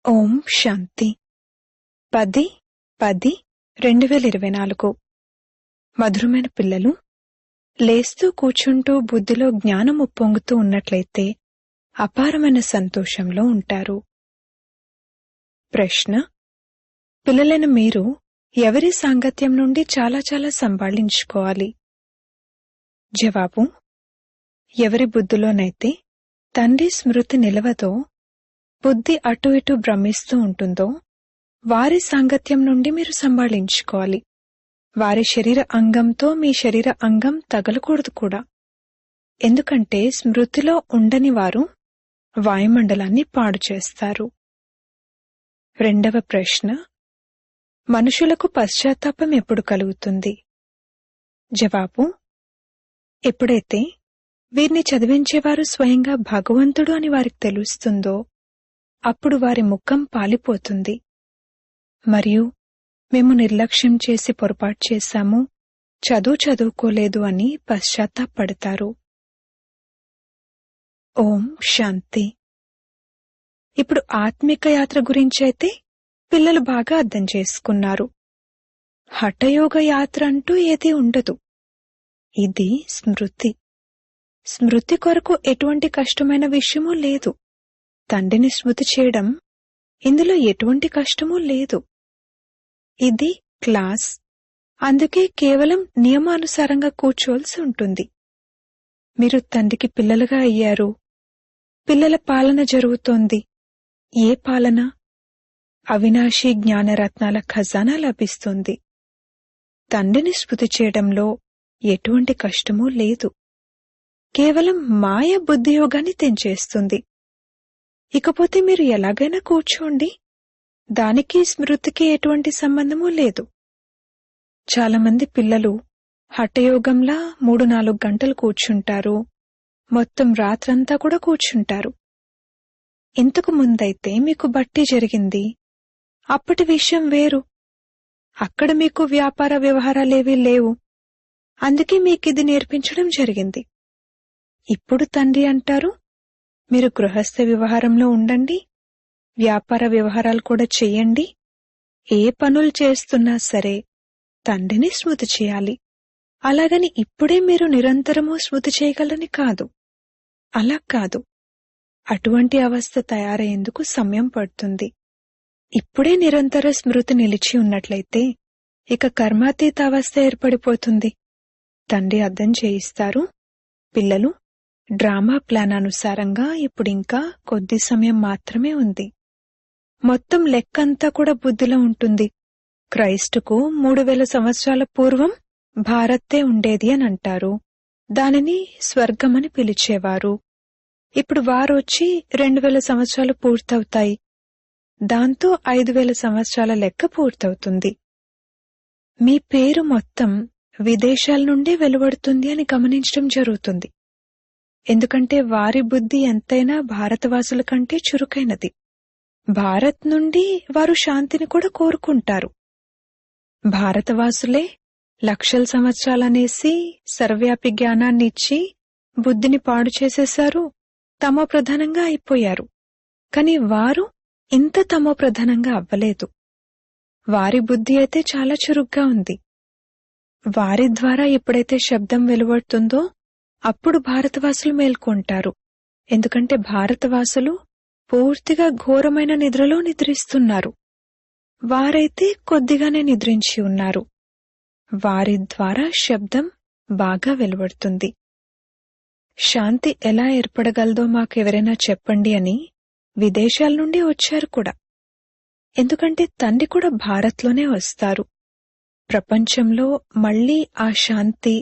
ఓం శాంతి 10-10-2024 మధురమైన పిల్లలు, లేస్తూ కూర్చుంటూ బుద్ధిలో జ్ఞానం ఉప్పొంగుతూ ఉన్నట్లయితే అపారమైన సంతోషంలో ఉంటారు. ప్రశ్న: పిల్లలైన మీరు ఎవరి సాంగత్యం నుండి చాలా చాలా సంభాళించుకోవాలి? జవాబు: ఎవరి బుద్ధిలోనైతే తండ్రి స్మృతి నిలవదో, బుద్ధి అటు ఇటు భ్రమిస్తూ ఉంటుందో వారి సాంగత్యం నుండి మీరు సంభాళించుకోవాలి. వారి శరీర అంగంతో మీ శరీర అంగం తగలకూడదు కూడా. ఎందుకంటే స్మృతిలో ఉండని వారు వాయుమండలాన్ని పాడు చేస్తారు. రెండవ ప్రశ్న: మనుషులకు పశ్చాత్తాపం ఎప్పుడు కలుగుతుంది? జవాబు: ఎప్పుడైతే వీరిని చదివించేవారు స్వయంగా భగవంతుడు అని వారికి తెలుస్తుందో అప్పుడు వారి ముఖం పాలిపోతుంది. మరియు మేము నిర్లక్ష్యం చేసి పొరపాటు చేశాము, చదువుకోలేదు అని పశ్చాత్తాపడతారు. ఓం శాంతి. ఇప్పుడు ఆత్మిక యాత్ర గురించైతే పిల్లలు బాగా అర్థం చేసుకున్నారు. హఠయోగ యాత్ర అంటూ ఏదీ ఉండదు. ఇది స్మృతి. స్మృతి కొరకు ఎటువంటి కష్టమైన విషయమూ లేదు. తండ్రిని స్మృతి చేయడం, ఇందులో ఎటువంటి కష్టమూ లేదు. ఇది క్లాస్. అందుకే కేవలం నియమానుసారంగా కూర్చోవలసి ఉంటుంది. మీరు తండ్రికి పిల్లలుగా అయ్యారు. పిల్లల పాలన జరుగుతోంది. ఏ పాలన? అవినాశీ జ్ఞానరత్నాల ఖజానా లభిస్తుంది. తండ్రిని స్మృతి చేయడంలో ఎటువంటి కష్టమూ లేదు. కేవలం మాయ బుద్ధియోగాన్ని తెంచేస్తుంది. ఇకపోతే మీరు ఎలాగైనా కూర్చోండి, దానికి స్మృతికి ఎటువంటి సంబంధమూ లేదు. చాలామంది పిల్లలు హఠయోగంలా 3-4 గంటలు కూర్చుంటారు, మొత్తం రాత్రంతా కూడా కూర్చుంటారు. ఇంతకు ముందైతే మీకు బట్టి జరిగింది, అప్పటి విషయం వేరు. అక్కడ మీకు వ్యాపార వ్యవహారాలేవీ లేవు, అందుకే మీకిది నేర్పించడం జరిగింది. ఇప్పుడు తండ్రి అంటారు, మీరు గృహస్థ వ్యవహారంలో ఉండండి, వ్యాపార వ్యవహారాలు కూడా చెయ్యండి. ఏ పనులు చేస్తున్నా సరే తండ్రిని స్మృతి చేయాలి. అలాగని ఇప్పుడే మీరు నిరంతరము స్మృతి చేయగలని కాదు. అలా కాదు. అటువంటి అవస్థ తయారయ్యేందుకు సమయం పడుతుంది. ఇప్పుడే నిరంతర స్మృతి నిలిచి ఉన్నట్లయితే ఇక కర్మాతీత అవస్థ ఏర్పడిపోతుంది. తండ్రి అర్థం చేయిస్తారు, పిల్లలు డ్రామా ప్లాన్ అనుసారంగా ఇప్పుడింకా కొద్ది సమయం మాత్రమే ఉంది. మొత్తం లెక్కంతా కూడా బుద్ధిలో ఉంటుంది. క్రైస్టుకు 3000 సంవత్సరాల పూర్వం భారతే ఉండేది అని అంటారు. దానిని స్వర్గమని పిలిచేవారు. ఇప్పుడు వారొచ్చి 2000 సంవత్సరాలు పూర్తవుతాయి. దాంతో 5000 సంవత్సరాల లెక్క పూర్తవుతుంది. మీ పేరు మొత్తం విదేశాల నుండే వెలువడుతుంది అని గమనించడం జరుగుతుంది. ఎందుకంటే వారి బుద్ధి ఎంతైనా భారతవాసుల కంటే చురుకైనది. భారత్ నుండి వారు శాంతిని కూడా కోరుకుంటారు. భారతవాసులే లక్షల సంవత్సరాలనేసి సర్వవ్యాపి జ్ఞానాన్ని ఇచ్చి బుద్ధిని పాడు చేసేశారు, తమో ప్రధానంగా అయిపోయారు. కాని వారు ఇంత తమో ప్రధానంగా అవ్వలేదు. వారి బుద్ధి అయితే చాలా చురుగ్గా ఉంది. వారి ద్వారా ఎప్పుడైతే శబ్దం వెలువడుతుందో అప్పుడు భారతవాసులు మేల్కొంటారు. ఎందుకంటే భారతవాసులు పూర్తిగా ఘోరమైన నిద్రలో నిద్రిస్తున్నారు. వారైతే కొద్దిగానే నిద్రించి ఉన్నారు. వారి ద్వారా శబ్దం బాగా వెలువడుతుంది. శాంతి ఎలా ఏర్పడగలదో మాకెవరైనా చెప్పండి అని విదేశాల నుండి వచ్చారు కూడా. ఎందుకంటే తండ్రి కూడా భారత్లోనే వస్తారు. ప్రపంచంలో మళ్లీ ఆ శాంతి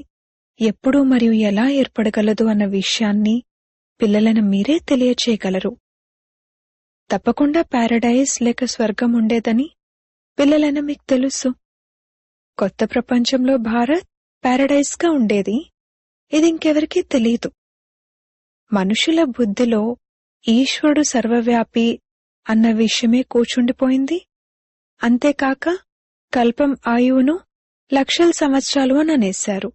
ఎప్పుడు మరియు ఎలా ఏర్పడగలదు అన్న విషయాన్ని పిల్లలైన మీరే తెలియచేయగలరు. తప్పకుండా ప్యారడైజ్ లేక స్వర్గం ఉండేదని పిల్లలైన మీకు తెలుసు. కొత్త ప్రపంచంలో భారత్ ప్యారడైజ్గా ఉండేది. ఇది ఇంకెవరికీ తెలీదు. మనుషుల బుద్ధిలో ఈశ్వరుడు సర్వవ్యాపి అన్న విషయమే కూర్చుండిపోయింది. అంతేకాక కల్పం ఆయువును లక్షల సంవత్సరాలు అని అనేశారు.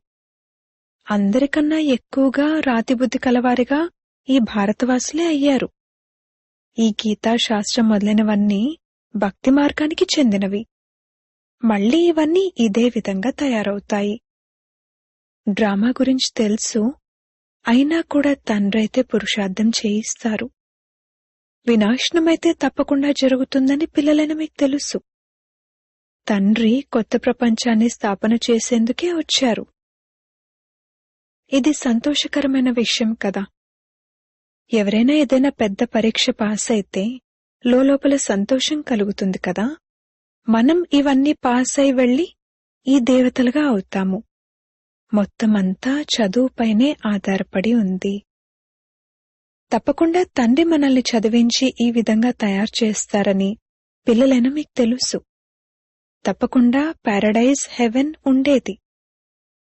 అందరికన్నా ఎక్కువగా రాతిబుద్ధి కలవారిగా ఈ భారతవాసులే అయ్యారు. ఈ గీతా శాస్త్రం మొదలైనవన్నీ భక్తి మార్గానికి చెందినవి. మళ్ళీ ఇవన్నీ ఇదే విధంగా తయారవుతాయి. డ్రామా గురించి తెలుసు, అయినా కూడా తండ్రైతే పురుషార్థం చేయిస్తారు. వినాశనమైతే తప్పకుండా జరుగుతుందని పిల్లలైన మీకు తెలుసు. తండ్రి కొత్త ప్రపంచాన్ని స్థాపన చేసేందుకే వచ్చారు. ఇది సంతోషకరమైన విషయం కదా. ఎవరైనా ఏదైనా పెద్ద పరీక్ష పాస్ అయితే లోపల సంతోషం కలుగుతుంది కదా. మనం ఇవన్నీ పాస్ అయి వెళ్లి ఈ దేవతలుగా అవుతాము. మొత్తమంతా చదువుపైనే ఆధారపడి ఉంది. తప్పకుండా తండ్రి మనల్ని చదివించి ఈ విధంగా తయారు చేస్తారని పిల్లలైన మీకు తెలుసు. తప్పకుండా పారడైజ్, హెవెన్ ఉండేది.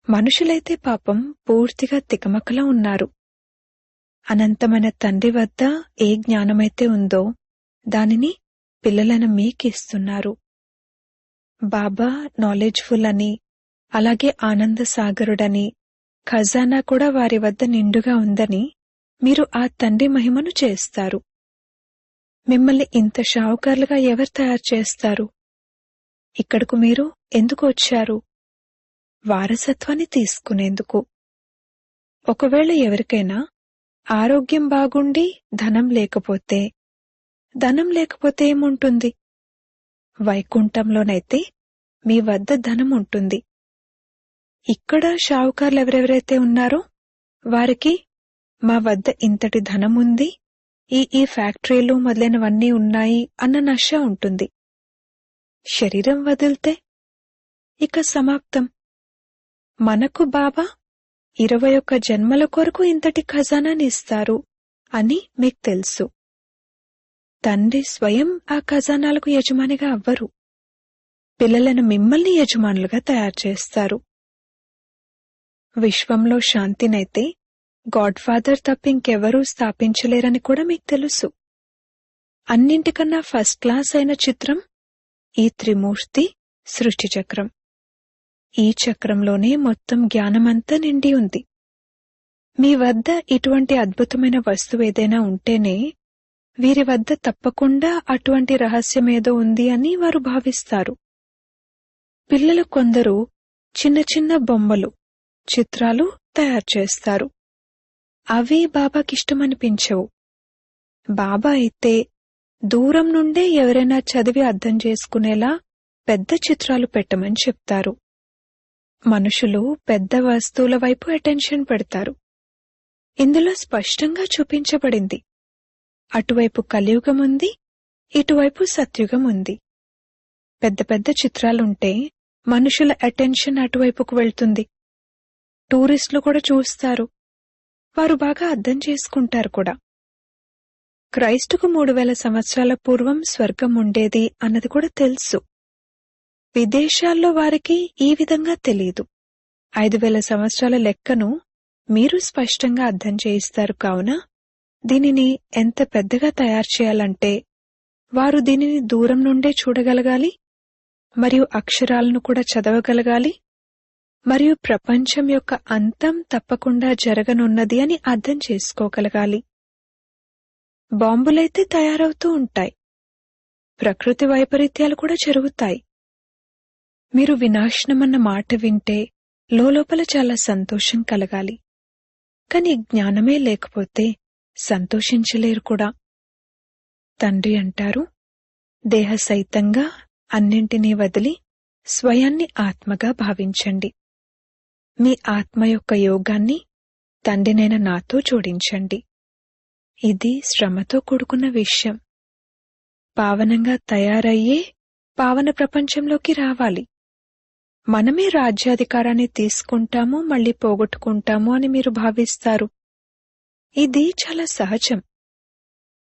మనుషులైతే పాపం పూర్తిగా తికమకలా ఉన్నారు. అనంతమైన తండ్రి వద్ద ఏ జ్ఞానమైతే ఉందో దానిని పిల్లలైన మీకిస్తున్నారు. బాబా నాలెడ్జ్ఫుల్ అని, అలాగే ఆనంద సాగరుడని, ఖజానా కూడా వారి వద్ద నిండుగా ఉందని మీరు ఆ తండ్రి మహిమను చేస్తారు. మిమ్మల్ని ఇంత షావుకారులుగా ఎవరు తయారు చేస్తారు? ఇక్కడకు మీరు ఎందుకు వచ్చారు? వారసత్వాన్ని తీసుకునేందుకు. ఒకవేళ ఎవరికైనా ఆరోగ్యం బాగుండి ధనం లేకపోతే ఏముంటుంది? వైకుంఠంలోనైతే మీ వద్ద ధనం ఉంటుంది. ఇక్కడ షావుకారులు ఎవరెవరైతే ఉన్నారో వారికి మా వద్ద ఇంతటి ధనం ఉంది, ఈ ఫ్యాక్టరీలు మొదలైనవన్నీ ఉన్నాయి అన్న నష ఉంటుంది. శరీరం వదిలితే ఇక సమాప్తం. మనకు బాబా 21 జన్మల కొరకు ఇంతటి ఖజానాని ఇస్తారు అని మీకు తెలుసు. తండ్రి స్వయం ఆ ఖజానాలకు యజమానిగా అవ్వరు. పిల్లలను మిమ్మల్ని యజమానులుగా తయారు చేస్తారు. విశ్వంలో శాంతినైతే గాడ్ ఫాదర్ తప్పింకెవరూ స్థాపించలేరని కూడా మీకు తెలుసు. అన్నింటికన్నా ఫస్ట్ క్లాస్ అయిన చిత్రం ఈ త్రిమూర్తి సృష్టి చక్రం. ఈ చక్రంలోనే మొత్తం జ్ఞానమంతా నిండి ఉంది. మీ వద్ద ఇటువంటి అద్భుతమైన వస్తువు ఏదైనా ఉంటేనే వీరి వద్ద తప్పకుండా అటువంటి రహస్యమేదో ఉంది అని వారు భావిస్తారు. పిల్లలు కొందరు చిన్న చిన్న బొమ్మలు, చిత్రాలు తయారు చేస్తారు. అవి బాబాకిష్టమనిపించవు. బాబా అయితే దూరం నుండే ఎవరైనా చదివి అర్థం చేసుకునేలా పెద్ద చిత్రాలు పెట్టమని చెప్తారు. మనుషులు పెద్ద వస్తువుల వైపు అటెన్షన్ పెడతారు. ఇందులో స్పష్టంగా చూపించబడింది, అటువైపు కలియుగముంది, ఇటువైపు సత్యుగం ఉంది. పెద్ద పెద్ద చిత్రాలుంటే మనుషుల అటెన్షన్ అటువైపుకు వెళ్తుంది. టూరిస్టులు కూడా చూస్తారు. వారు బాగా అర్థం చేసుకుంటారు కూడా. క్రైస్తుకు 3000 సంవత్సరాల పూర్వం స్వర్గం ఉండేది అన్నది కూడా తెలుసు. విదేశాల్లో వారికి ఈ విధంగా తెలీదు. 5000 సంవత్సరాల లెక్కను మీరు స్పష్టంగా అర్థం చేయిస్తారు. కావున దీనిని ఎంత పెద్దగా తయారు చేయాలంటే వారు దీనిని దూరం నుండే చూడగలగాలి, మరియు అక్షరాలను కూడా చదవగలగాలి, మరియు ప్రపంచం యొక్క అంతం తప్పకుండా జరగనున్నది అని అర్థం చేసుకోగలగాలి. బాంబులైతే తయారవుతూ ఉంటాయి. ప్రకృతి వైపరీత్యాలు కూడా జరుగుతాయి. మీరు వినాశనమన్న మాట వింటే లోపల చాలా సంతోషం కలగాలి. కాని జ్ఞానమే లేకపోతే సంతోషించలేరు కూడా. తండ్రి అంటారు, దేహ సహితంగా అన్నింటినీ వదిలి స్వయాన్ని ఆత్మగా భావించండి. మీ ఆత్మ యొక్క యోగాన్ని తండ్రినైన నాతో జోడించండి. ఇది శ్రమతో కూడుకున్న విషయం. పావనంగా తయారయ్యే పావన ప్రపంచంలోకి రావాలి. మనమే రాజ్యాధికారాన్ని తీసుకుంటాము, మళ్లీ పోగొట్టుకుంటాము అని మీరు భావిస్తారు. ఇది చాలా సహజం.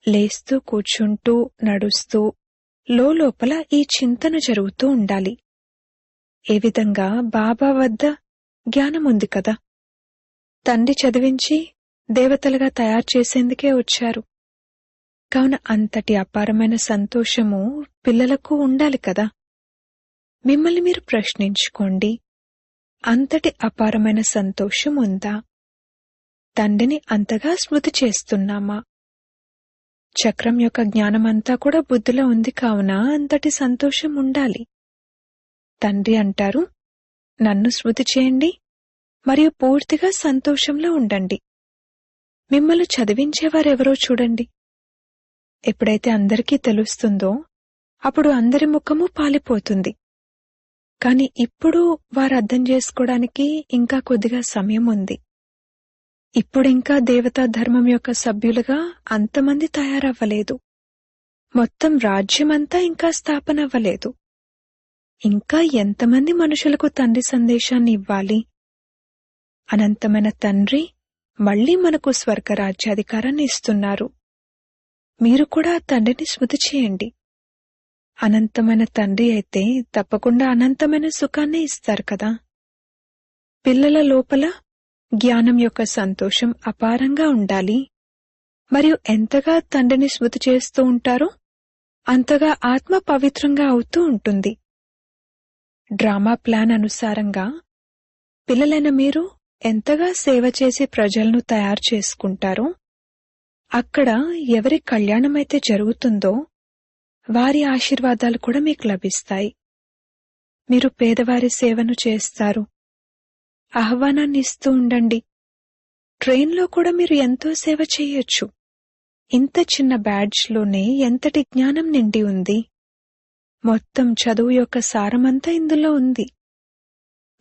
లేస్తూ కూర్చుంటూ నడుస్తూ లోపల ఈ చింతన జరుగుతూ ఉండాలి. ఏ విధంగా బాబా వద్ద జ్ఞానముంది కదా. తండ్రి చదివించి దేవతలుగా తయారు చేసేందుకే వచ్చారు. కావున అంతటి అపారమైన సంతోషము పిల్లలకు ఉండాలి కదా. మిమ్మల్ని మీరు ప్రశ్నించుకోండి, అంతటి అపారమైన సంతోషం ఉందా? తండ్రిని అంతగా స్మృతి చేస్తున్నామా? చక్రం యొక్క జ్ఞానమంతా కూడా బుద్ధిలో ఉంది కావున అంతటి సంతోషం ఉండాలి. తండ్రి అంటారు, నన్ను స్మృతి చేయండి మరియు పూర్తిగా సంతోషంలో ఉండండి. మిమ్మల్ని చదివించేవారెవరో చూడండి. ఎప్పుడైతే అందరికీ తెలుస్తుందో అప్పుడు అందరి ముఖము పాలిపోతుంది. కాని ఇప్పుడు వారు అర్థం చేసుకోవడానికి ఇంకా కొద్దిగా సమయం ఉంది. ఇప్పుడింకా దేవతా ధర్మం యొక్క సభ్యులుగా అంతమంది తయారవ్వలేదు. మొత్తం రాజ్యమంతా ఇంకా స్థాపనవ్వలేదు. ఇంకా ఎంతమంది మనుషులకు తండ్రి సందేశాన్ని ఇవ్వాలి? అనంతమైన తండ్రి మళ్లీ మనకు స్వర్గరాజ్యాధికారాన్ని ఇస్తున్నారు. మీరు కూడా ఆ తండ్రిని స్మృతి చేయండి. అనంతమైన తండ్రి అయితే తప్పకుండా అనంతమైన సుఖాన్ని ఇస్తారు కదా. పిల్లల లోపల జ్ఞానం యొక్క సంతోషం అపారంగా ఉండాలి. మరియు ఎంతగా తండ్రిని స్మృతి చేస్తూ ఉంటారో అంతగా ఆత్మ పవిత్రంగా అవుతూ ఉంటుంది. డ్రామా ప్లాన్ అనుసారంగా పిల్లలైన మీరు ఎంతగా సేవ చేసి ప్రజలను తయారు చేసుకుంటారో అక్కడ ఎవరి కళ్యాణమైతే జరుగుతుందో వారి ఆశీర్వాదాలు కూడా మీకు లభిస్తాయి. మీరు పేదవారి సేవను చేస్తారు. ఆహ్వానాన్ని ఇస్తూ ఉండండి. ట్రైన్లో కూడా మీరు ఎంతో సేవ చేయొచ్చు. ఇంత చిన్న బ్యాడ్జ్లోనే ఎంతటి జ్ఞానం నిండి ఉంది. మొత్తం చదువు యొక్క సారమంతా ఇందులో ఉంది.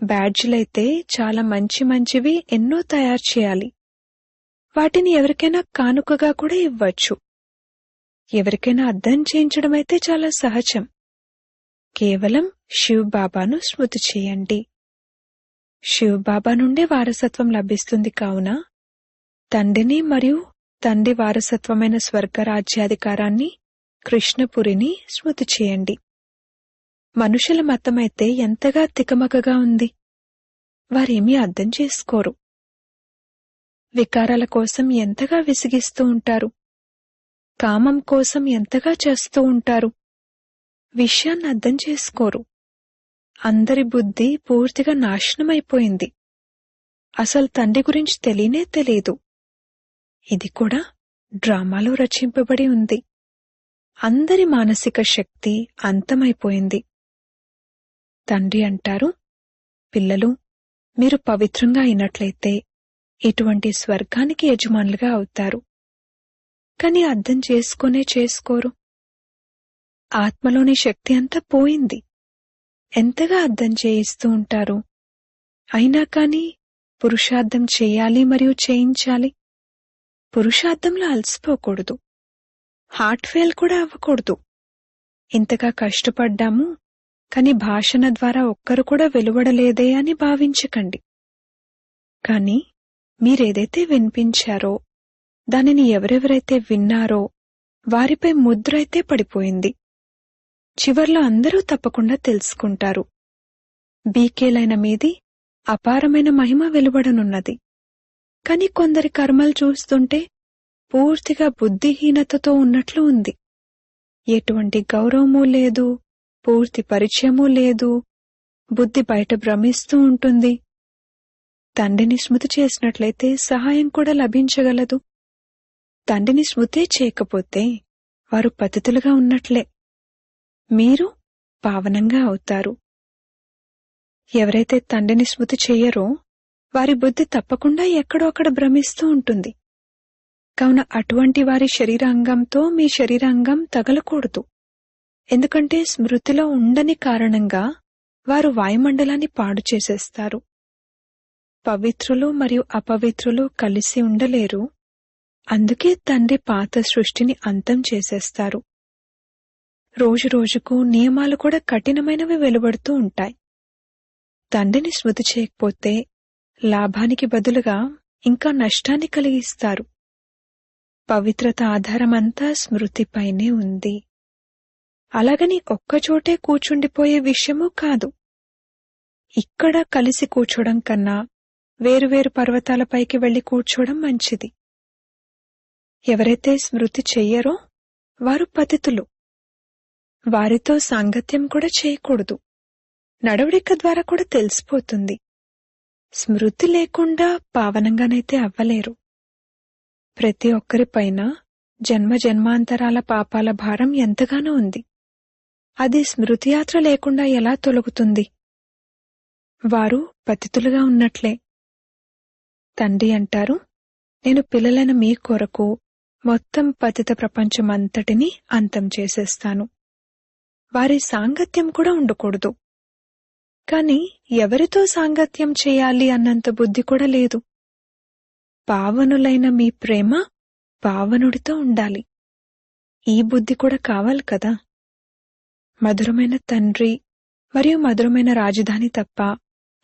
బ్యాడ్జ్లైతే చాలా మంచి మంచివి ఎన్నో తయారు చేయాలి. వాటిని ఎవరికైనా కానుకగా కూడా ఇవ్వచ్చు. ఎవరికైనా అర్థం చేయించడమైతే చాలా సహజం. కేవలం శివ్ బాబాను స్మృతి చేయండి. శివ్ బాబా నుండే వారసత్వం లభిస్తుంది కావున తండ్రిని మరియు తండ్రి వారసత్వమైన స్వర్గరాజ్యాధికారాన్ని కృష్ణపురిని స్మృతి చేయండి. మనుషుల మతమైతే ఎంతగా తికమకగా ఉంది. వారేమీ అర్థం చేసుకోరు. వికారాల కోసం ఎంతగా విసిగిస్తూ ఉంటారు. కామం కోసం ఎంతగా చేస్తూ ఉంటారు. విషయాన్ని అర్థం చేసుకోరు. అందరి బుద్ధి పూర్తిగా నాశనమైపోయింది. అసలు తండ్రి గురించి తెలియనే తెలీదు. ఇది కూడా డ్రామాలో రచింపబడి ఉంది. అందరి మానసిక శక్తి అంతమైపోయింది. తండ్రి అంటారు, పిల్లలు, మీరు పవిత్రంగా అయినట్లయితే ఇటువంటి స్వర్గానికి యజమానులుగా అవుతారు. కాని అర్థం చేసుకోరు. ఆత్మలోని శక్తి అంతా పోయింది. ఎంతగా అర్థం చేయిస్తూ ఉంటారు. అయినా కాని పురుషార్థం చేయాలి మరియు చేయించాలి. పురుషార్థంలో అలసిపోకూడదు. హార్ట్ ఫెయిల్ కూడా అవ్వకూడదు. ఇంతగా కష్టపడ్డాము కాని భాషణ ద్వారా ఒక్కరు కూడా వెలువడలేదే అని భావించకండి. కాని మీరేదైతే వినిపించారో దానిని ఎవరెవరైతే విన్నారో వారిపై ముద్రైతే పడిపోయింది. చివర్లో అందరూ తప్పకుండా తెలుసుకుంటారు. బీకేలైన మీది అపారమైన మహిమ వెలువడనున్నది. కాని కొందరి కర్మలు చూస్తుంటే పూర్తిగా బుద్ధిహీనతతో ఉన్నట్లు ఉంది. ఎటువంటి గౌరవమూ లేదు, పూర్తి పరిచయమూ లేదు. బుద్ధి బయట భ్రమిస్తూ ఉంటుంది. తండ్రిని స్మృతి చేసినట్లయితే సహాయం కూడా లభించగలదు. తండ్రిని స్మృతే చేయకపోతే వారు పతితులుగా ఉన్నట్లే. మీరు పావనంగా అవుతారు. ఎవరైతే తండ్రిని స్మృతి చెయ్యరో వారి బుద్ధి తప్పకుండా ఎక్కడో అక్కడ భ్రమిస్తూ ఉంటుంది. కావున అటువంటి వారి శరీరాంగంతో మీ శరీరాంగం తగలకూడదు. ఎందుకంటే స్మృతిలో ఉండని కారణంగా వారు వాయుమండలాన్ని పాడు చేసేస్తారు. పవిత్రులు మరియు అపవిత్రులు కలిసి ఉండలేరు. అందుకే తండ్రి పాత సృష్టిని అంతం చేసేస్తారు. రోజురోజుకు నియమాలు కూడా కఠినమైనవి వెలువడుతూ ఉంటాయి. తండ్రిని స్మృతి చేయకపోతే లాభానికి బదులుగా ఇంకా నష్టాన్ని కలిగిస్తారు. పవిత్రత ఆధారమంతా స్మృతిపైనే ఉంది. అలాగని ఒక్కచోటే కూర్చుండిపోయే విషయమూ కాదు. ఇక్కడ కలిసి కూర్చోవడం కన్నా వేరువేరు పర్వతాలపైకి వెళ్లి కూర్చోవడం మంచిది. ఎవరైతే స్మృతి చెయ్యరో వారు పతితులు. వారితో సాంగత్యం కూడా చేయకూడదు. నడవడిక ద్వారా కూడా తెలిసిపోతుంది. స్మృతి లేకుండా పావనంగానైతే అవ్వలేరు. ప్రతి ఒక్కరిపైన జన్మ జన్మాంతరాల పాపాల భారం ఎంతగానో ఉంది. అది స్మృతియాత్ర లేకుండా ఎలా తొలగుతుంది? వారు పతితులుగా ఉన్నట్లే. తండ్రి అంటారు, నేను పిల్లలైన మీ కొరకు మొత్తం పతిత ప్రపంచమంతటినీ అంతం చేసేస్తాను. వారి సాంగత్యం కూడా ఉండకూడదు. కాని ఎవరితో సాంగత్యం చేయాలి అన్నంత బుద్ధి కూడా లేదు. పావనులైన మీ ప్రేమ పావనుడితో ఉండాలి. ఈ బుద్ధి కూడా కావాలి కదా. మధురమైన తండ్రి మరియు మధురమైన రాజధాని తప్ప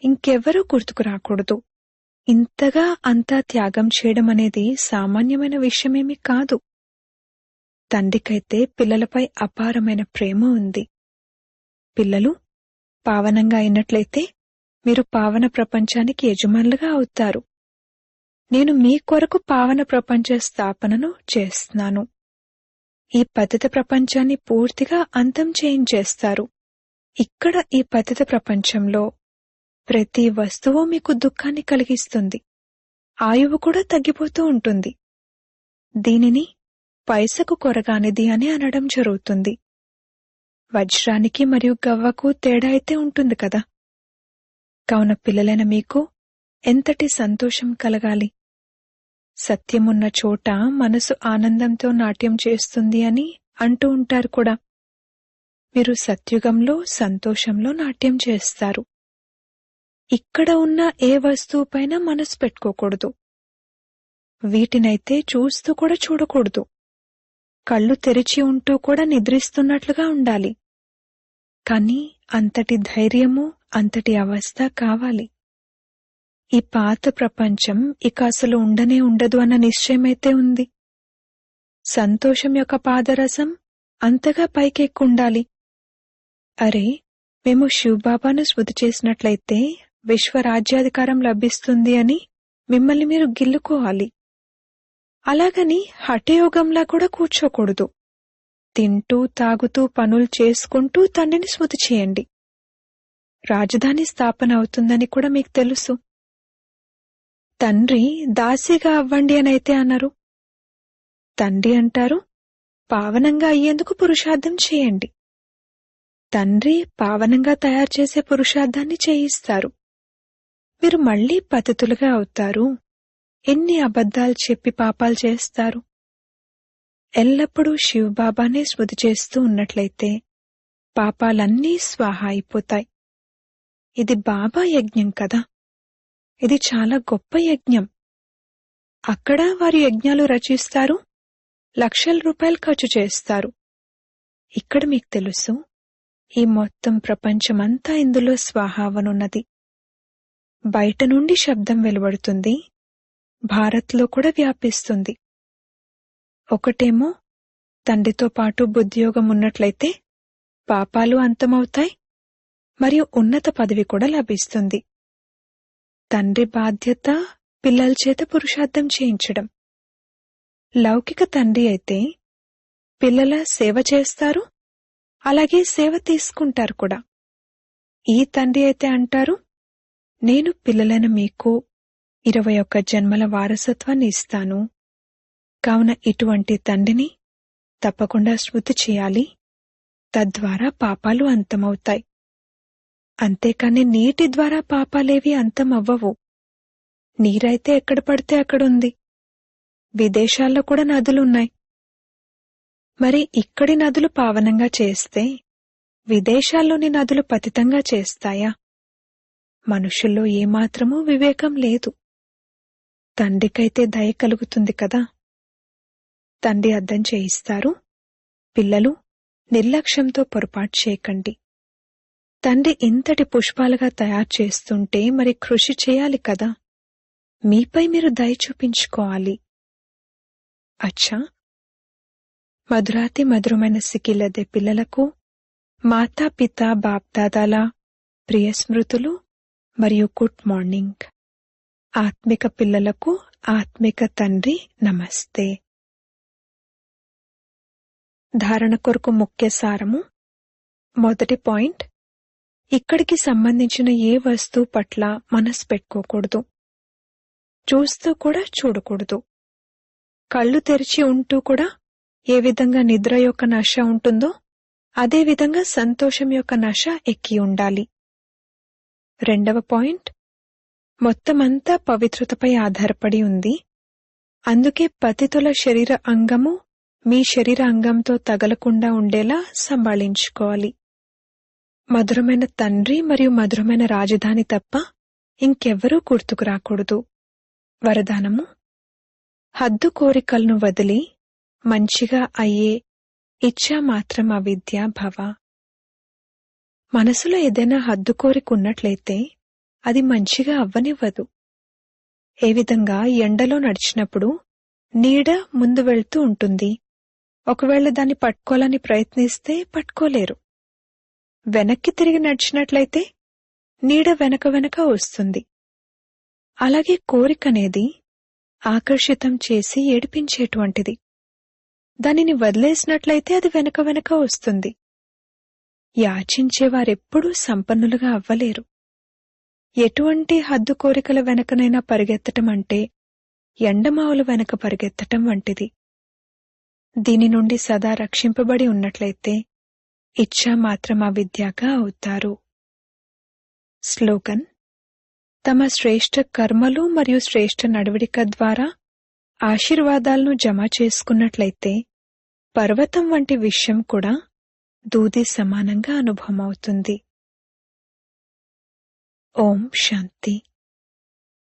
ఇంకెవ్వరూ గుర్తుకు రాకూడదు. ఇంతగా అంతా త్యాగం చేయడం అనేది సామాన్యమైన విషయమేమీ కాదు. తండ్రికైతే పిల్లలపై అపారమైన ప్రేమ ఉంది. పిల్లలు పావనంగా అయినట్లయితే మీరు పావన ప్రపంచానికి యజమానులుగా అవుతారు. నేను మీ కొరకు పావన ప్రపంచ స్థాపనను చేస్తున్నాను. ఈ పతిత ప్రపంచాన్ని పూర్తిగా అంతం చేయించేస్తారు. ఇక్కడ ఈ పతిత ప్రపంచంలో ప్రతి వస్తువు మీకు దుఃఖాన్ని కలిగిస్తుంది. ఆయువు కూడా తగ్గిపోతూ ఉంటుంది. దీనిని పైసకు కొరగానిది అని అనడం జరుగుతుంది. వజ్రానికి మరియు గవ్వకు తేడా అయితే ఉంటుంది కదా. కావున పిల్లలైన మీకు ఎంతటి సంతోషం కలగాలి. సత్యమున్న చోట మనసు ఆనందంతో నాట్యం చేస్తుంది అని అంటూ ఉంటారు కూడా. మీరు సత్యుగంలో సంతోషంలో నాట్యం చేస్తారు. ఇక్కడ ఉన్న ఏ వస్తువుపైన మనసు పెట్టుకోకూడదు. వీటినైతే చూస్తూ కూడా చూడకూడదు. కళ్ళు తెరిచి ఉంటూ కూడా నిద్రిస్తున్నట్లుగా ఉండాలి. కాని అంతటి ధైర్యము, అంతటి అవస్థ కావాలి. ఈ పాత ప్రపంచం ఇక అసలు ఉండనే ఉండదు అన్న నిశ్చయమైతే ఉంది. సంతోషం యొక్క పాదరసం అంతగా పైకెక్కుండాలి. అరే, మేము శివబాబాను స్మృతి చేసినట్లయితే విశ్వరాజ్యాధికారం లభిస్తుంది అని మిమ్మల్ని మీరు గిల్లుకోవాలి. అలాగని హఠయోగంలా కూడా కూర్చోకూడదు. తింటూ తాగుతూ పనులు చేసుకుంటూ తండ్రిని స్మృతి చేయండి. రాజధాని స్థాపన అవుతుందని కూడా మీకు తెలుసు. తండ్రి దాసిగా అవ్వండి అనైతే అన్నారు. తండ్రి అంటారు, పావనంగా అయ్యేందుకు పురుషార్థం చేయండి. తండ్రి పావనంగా తయారు చేసే పురుషార్థాన్ని చేయిస్తారు. మీరు మళ్లీ పతితులుగా అవుతారు. ఎన్ని అబద్ధాలు చెప్పి పాపాలు చేస్తారు. ఎల్లప్పుడూ శివబాబానే స్మృతి చేస్తూ ఉన్నట్లయితే పాపాలన్నీ స్వాహా అయిపోతాయి. ఇది బాబా యజ్ఞం కదా. ఇది చాలా గొప్ప యజ్ఞం. అక్కడ వారు యజ్ఞాలు రచిస్తారు, లక్షల రూపాయలు ఖర్చు చేస్తారు. ఇక్కడ మీకు తెలుసు, ఈ మొత్తం ప్రపంచమంతా ఇందులో స్వాహావనున్నది. బయట నుండి శబ్దం వెలువడుతుంది, భారత్లో కూడా వ్యాపిస్తుంది. ఒకటేమో తండ్రితో పాటు బుద్ధియోగం ఉన్నట్లయితే పాపాలు అంతమవుతాయి మరియు ఉన్నత పదవి కూడా లభిస్తుంది. తండ్రి బాధ్యత పిల్లల చేత పురుషార్థం చేయించడం. లౌకిక తండ్రి అయితే పిల్లల సేవ చేస్తారు, అలాగే సేవ తీసుకుంటారు కూడా. ఈ తండ్రి అయితే అంటారు, నేను పిల్లలైన మీకు 21 జన్మల వారసత్వాన్ని ఇస్తాను. కావున ఇటువంటి తండ్రిని తప్పకుండా స్మృతి చేయాలి. తద్వారా పాపాలు అంతమవుతాయి. అంతేకాని నీటి ద్వారా పాపాలేవి అంతమవ్వవు. నీరైతే ఎక్కడ పడితే అక్కడుంది. విదేశాల్లో కూడా నదులున్నాయి. మరి ఇక్కడి నదులు పావనంగా చేస్తే విదేశాల్లోని నదులు పతితంగా చేస్తాయా? మనుషుల్లో ఏమాత్రమూ వివేకం లేదు. తండ్రికైతే దయ కలుగుతుంది కదా. తండ్రి అర్థం చేయిస్తారు, పిల్లలు నిర్లక్ష్యంతో పొరపాటు చేయకండి. తండ్రి ఇంతటి పుష్పాలుగా తయారు చేస్తుంటే మరి కృషి చేయాలి కదా. మీపై మీరు దయ చూపించుకోవాలి. అచ్చా, మధురాతి మధురమైన సికిలదే పిల్లలకు మాతాపితా బాప్దాదాల ప్రియ స్మృతులు మరియు గుడ్ మార్నింగ్. ఆత్మిక పిల్లలకు ఆత్మిక తండ్రి నమస్తే. ధారణ కొరకు ముఖ్య సారము. మొదటి పాయింట్, ఇక్కడికి సంబంధించిన ఏ వస్తువు పట్ల మనసు పెట్టుకోకూడదు. చూస్తూ కూడా చూడకూడదు. కళ్ళు తెరిచి ఉంటూ కూడా ఏ విధంగా నిద్ర యొక్క నశ ఉంటుందో అదే విధంగా సంతోషం యొక్క నశ ఎక్కి ఉండాలి. రెండవ పాయింట్, మొత్తమంతా పవిత్రతపై ఆధారపడి ఉంది. అందుకే పతితుల శరీర అంగము మీ శరీర అంగంతో తగలకుండా ఉండేలా సంభాళించుకోవాలి. మధురమైన తండ్రి మరియు మధురమైన రాజధాని తప్ప ఇంకెవ్వరూ గుర్తుకు రాకూడదు. వరదానము: హద్దు కోరికలను వదిలి మంచిగా అయ్యే ఇచ్చా మాత్రం అవిద్య భవ. మనసులో ఏదైనా హద్దు కోరిక ఉన్నట్లయితే అది మంచిగా అవ్వనివ్వదు. ఏ విధంగా ఎండలో నడిచినప్పుడు నీడ ముందు వెళ్తూ ఉంటుంది. ఒకవేళ దాన్ని పట్టుకోవాలని ప్రయత్నిస్తే పట్టుకోలేరు. వెనక్కి తిరిగి నడిచినట్లయితే నీడ వెనక వెనక వస్తుంది. అలాగే కోరికనేది ఆకర్షితం చేసి ఏడిపించేటువంటిది. దానిని వదిలేసినట్లయితే అది వెనక వెనక వస్తుంది. యాచించేవారెప్పుడూ సంపన్నులుగా అవ్వలేరు. ఎటువంటి హద్దు కోరికల వెనకనైనా పరిగెత్తటం అంటే ఎండమావుల వెనక పరిగెత్తటం వంటిది. దీని నుండి సదా రక్షింపబడి ఉన్నట్లయితే ఇచ్చా మాత్రం అవిద్యగా అవుతారు. స్లోగన్: తమ శ్రేష్ఠ కర్మలు మరియు శ్రేష్ఠ నడవడిక ద్వారా ఆశీర్వాదాలను జమ చేసుకున్నట్లయితే పర్వతం వంటి విషయం కూడా దూది సమానంగా అనుభవమవుతుంది. ఓం శాంతి.